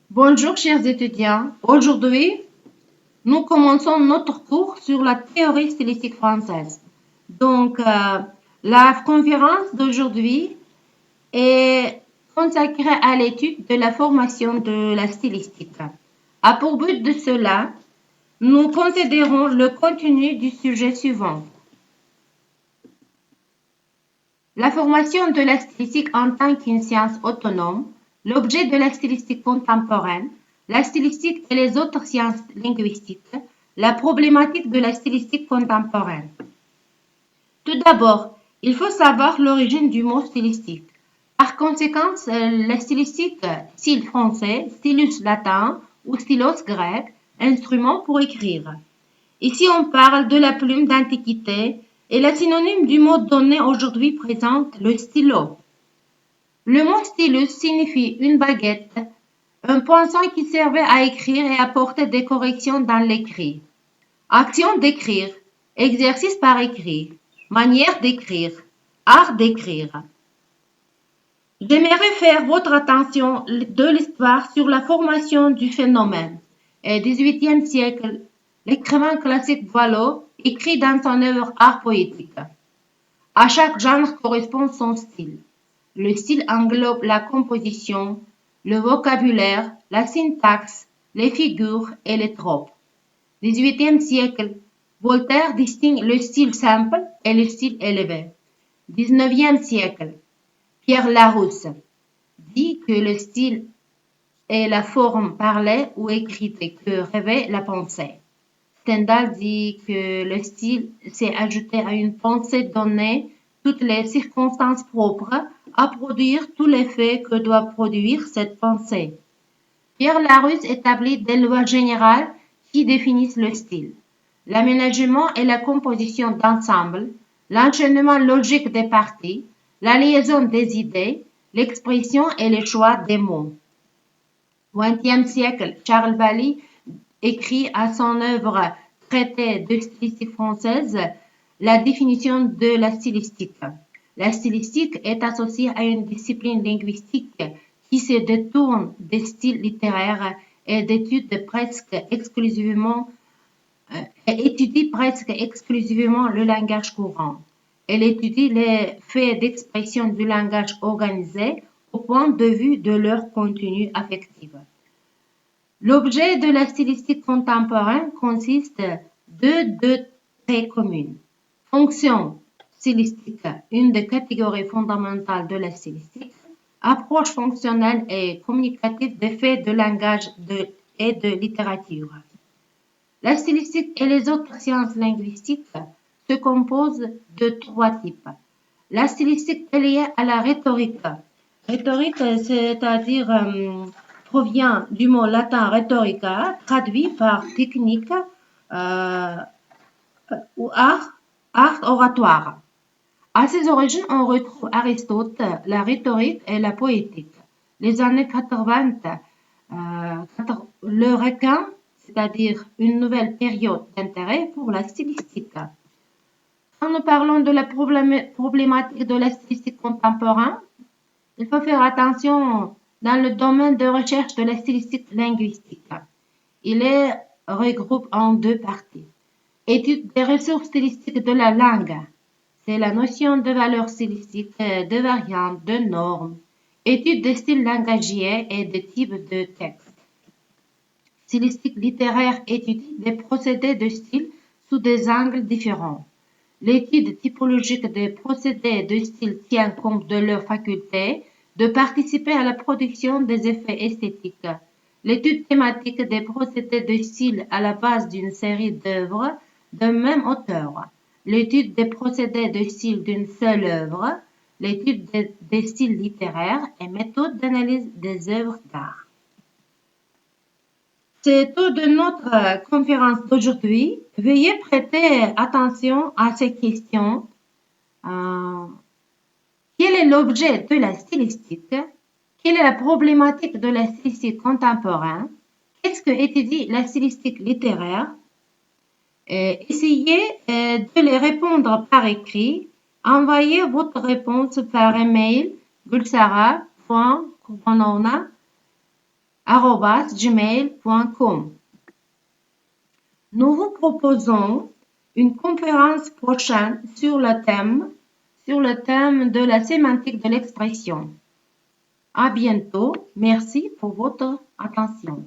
Bonjour chers étudiants, aujourd'hui nous commençons notre cours sur la théorie stylistique française. La conférence d'aujourd'hui est consacrée à l'étude de la formation de la stylistique. À pour but de cela, nous considérons le contenu du sujet suivant. La formation de la stylistique en tant qu'une science autonome, l'objet de la stylistique contemporaine, la stylistique et les autres sciences linguistiques, la problématique de la stylistique contemporaine. Tout d'abord, il faut savoir l'origine du mot stylistique. Par conséquent, la stylistique, style français, stylus latin ou stylos grec, instrument pour écrire. Ici, on parle de la plume d'antiquité et la synonyme du mot donné aujourd'hui présente le stylo. Le mot stylus signifie une baguette, un poinçon qui servait à écrire et apporter des corrections dans l'écrit. Action d'écrire, exercice par écrit, manière d'écrire, art d'écrire. J'aimerais faire votre attention de l'histoire sur la formation du phénomène. Au XVIIIe siècle, l'écrivain classique Boileau écrit dans son œuvre Art poétique. À chaque genre correspond son style. Le style englobe la composition, le vocabulaire, la syntaxe, les figures et les tropes. XVIIIe siècle, Voltaire distingue le style simple et le style élevé. XIXe siècle, Pierre Larousse dit que le style est la forme parlée ou écrite que rêvait la pensée. Stendhal dit que le style s'est ajouté à une pensée donnée toutes les circonstances propres à produire tous les faits que doit produire cette pensée. Pierre Larousse établit des lois générales qui définissent le style. L'aménagement et la composition d'ensemble, l'enchaînement logique des parties, la liaison des idées, l'expression et le choix des mots. Au XXe siècle, Charles Bailly écrit à son œuvre Traité de stylistique française la définition de la stylistique. La stylistique est associée à une discipline linguistique qui se détourne des styles littéraires et étudie presque exclusivement le langage courant. Elle étudie les faits d'expression du langage organisé au point de vue de leur contenu affectif. L'objet de la stylistique contemporaine consiste de deux traits communs. Fonction stylistique, une des catégories fondamentales de la stylistique. Approche fonctionnelle et communicative des faits de langage et de littérature. La stylistique et les autres sciences linguistiques se composent de trois types. La stylistique est liée à la rhétorique. Rhétorique, c'est-à-dire provient du mot latin rhetorica, traduit par technique ou art oratoire. À ses origines, on retrouve Aristote, la rhétorique et la poétique. Les années 80, le requin, c'est-à-dire une nouvelle période d'intérêt pour la stylistique. Quand nous parlons de la problématique de la stylistique contemporaine, il faut faire attention dans le domaine de recherche de la stylistique linguistique. Il est regroupe en deux parties. Étude des ressources stylistiques de la langue. C'est la notion de valeur stylistique, de variantes, de normes. Étude des styles langagiers et des types de textes. Stylistique littéraire étudie des procédés de style sous des angles différents. L'étude typologique des procédés de style tient compte de leur faculté de participer à la production des effets esthétiques. L'étude thématique des procédés de style à la base d'une série d'œuvres d'un même auteur. L'étude des procédés de style d'une seule œuvre. L'étude des styles littéraires et méthodes d'analyse des œuvres d'art. C'est tout de notre conférence d'aujourd'hui. Veuillez prêter attention à ces questions. Quel est l'objet de la stylistique? Quelle est la problématique de la stylistique contemporaine? Qu'est-ce que étudie la stylistique littéraire? Essayez de les répondre par écrit. Envoyez votre réponse par email gulsara.courbonona gmail.com. Nous vous proposons une conférence prochaine sur le thème de la sémantique de l'expression. À bientôt. Merci pour votre attention.